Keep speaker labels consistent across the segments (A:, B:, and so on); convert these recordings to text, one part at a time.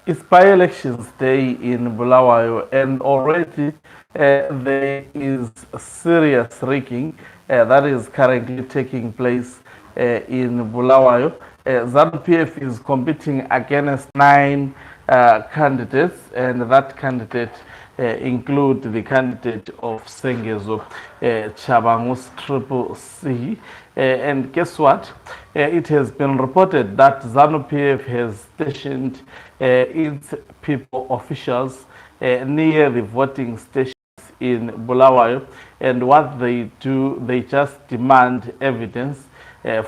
A: It's by-elections day in Bulawayo, and already there is serious rigging that is currently taking place in Bulawayo. ZANU PF is competing against 9 candidates, and that candidate include the candidate of Sengezo, Chabangus Triple C. And guess what? It has been reported that ZANU PF has stationed its people officials near the voting stations in Bulawayo, and what they do, they just demand evidence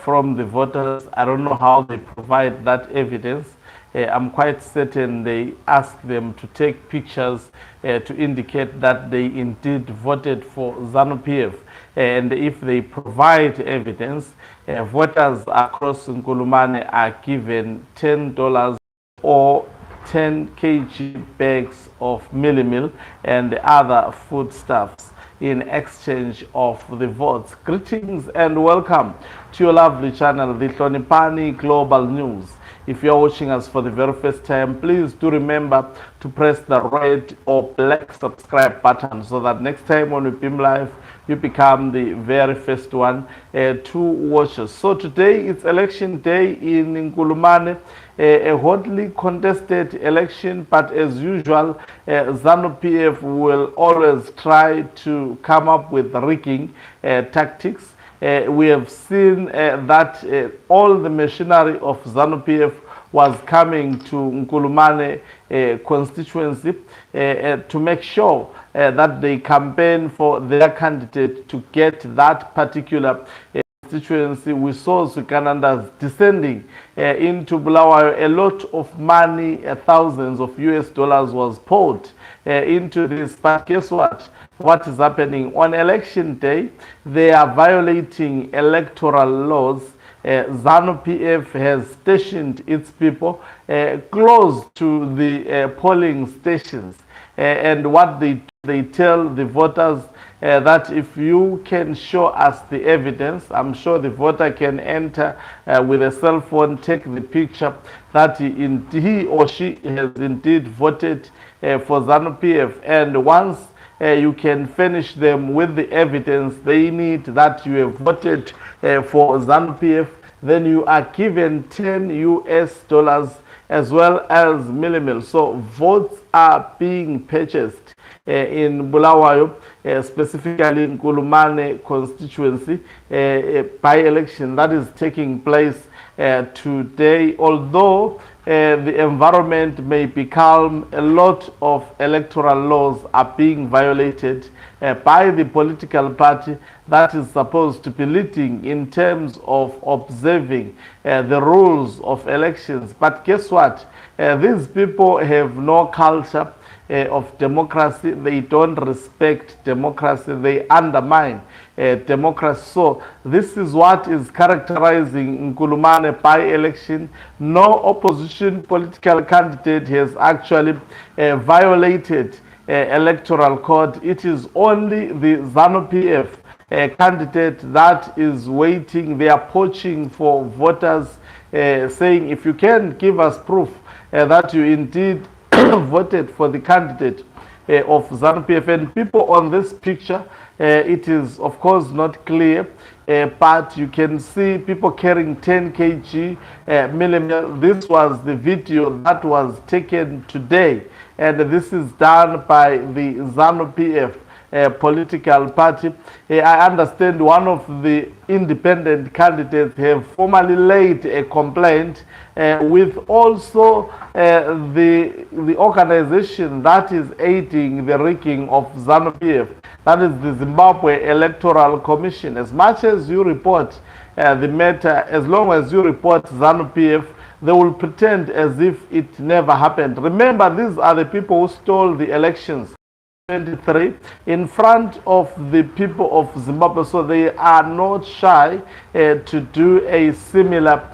A: from the voters. I don't know how they provide that evidence. I'm quite certain they ask them to take pictures to indicate that they indeed voted for ZANU PF. And if they provide evidence, voters across Nkulumane are given $10 or 10 kg bags of mealie and other foodstuffs in exchange of the votes. Greetings and welcome to your lovely channel, the Nkulumane Global News. If you're watching us for the very first time, please do remember to press the red or black subscribe button so that next time when we beam live, you become the very first one to watch us. So today it's election day in Nkulumane, a hotly contested election, but as usual, ZANU PF will always try to come up with rigging tactics. We have seen that all the machinery of ZANU PF was coming to Nkulumane constituency to make sure that they campaign for their candidate to get that particular constituency. We saw Sukanandas descending into Bulawayo. A lot of money, thousands of US dollars was poured into this. But guess what? What is happening? On election day, they are violating electoral laws. ZANU PF has stationed its people close to the polling stations. And what they tell the voters that if you can show us the evidence, I'm sure the voter can enter with a cell phone, take the picture that he or she has indeed voted for ZANU PF. And once you can furnish them with the evidence they need that you have voted for ZANU PF, then you are given 10 US dollars as well as mealie. So votes are being purchased in Bulawayo, specifically in Nkulumane constituency, by-election that is taking place today. Although the environment may be calm, a lot of electoral laws are being violated by the political party that is supposed to be leading in terms of observing the rules of elections. But guess what? These people have no culture of democracy. They don't respect democracy. They undermine democracy. So this is what is characterizing Nkulumane by-election. No opposition political candidate has actually violated electoral code. It is only the ZANU PF candidate that is waiting. They are poaching for voters, saying if you can give us proof that you indeed voted for the candidate of ZANU PF. And people on this picture, it is of course not clear, but you can see people carrying 10 kg mealie. This was the video that was taken today, and this is done by the ZANU PF political party. I understand one of the independent candidates have formally laid a complaint with also the organization that is aiding the rigging of ZANU PF, that is the Zimbabwe Electoral Commission. As much as you report the matter, as long as you report ZANU PF, they will pretend as if it never happened. Remember, these are the people who stole the elections 23 in front of the people of Zimbabwe, so they are not shy to do a similar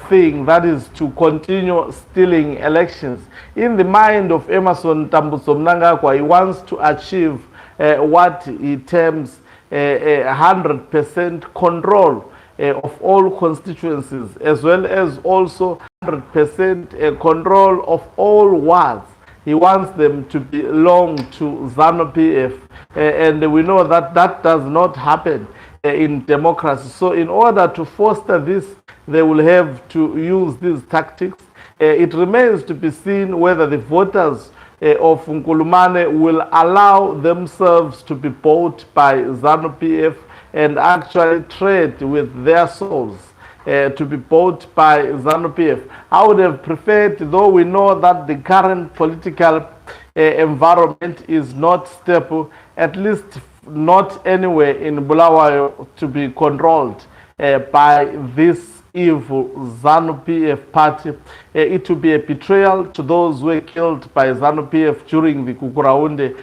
A: thing, that is to continue stealing elections. In the mind of Emerson Tambudzo Mnangagwa, he wants to achieve what he terms 100% control of all constituencies, as well as also 100% control of all wards. He wants them to belong to ZANU PF, and we know that that does not happen in democracy. So in order to foster this, they will have to use these tactics. It remains to be seen whether the voters of Nkulumane will allow themselves to be bought by ZANU PF and actually trade with their souls to be bought by ZANU PF. I would have preferred, though we know that the current political environment is not stable, at least not anywhere in Bulawayo, to be controlled by this evil ZANU PF party. It will be a betrayal to those who were killed by ZANU PF during the Kukuraunde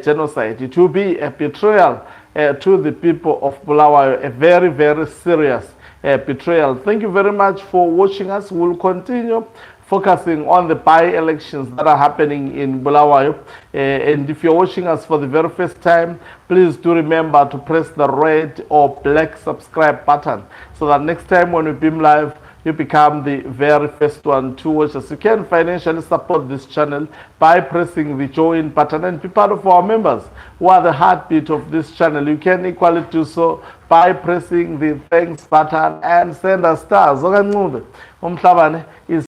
A: genocide. It will be a betrayal to the people of Bulawayo, a very, very serious betrayal. Thank you very much for watching us. We'll continue focusing on the by-elections that are happening in Bulawayo. And if you're watching us for the very first time, please do remember to press the red or black subscribe button so that next time when we beam live, you become the very first one to watch us. You can financially support this channel by pressing the join button and be part of our members who are the heartbeat of this channel. You can equally do so by pressing the thanks button and send us stars. Umhlabane is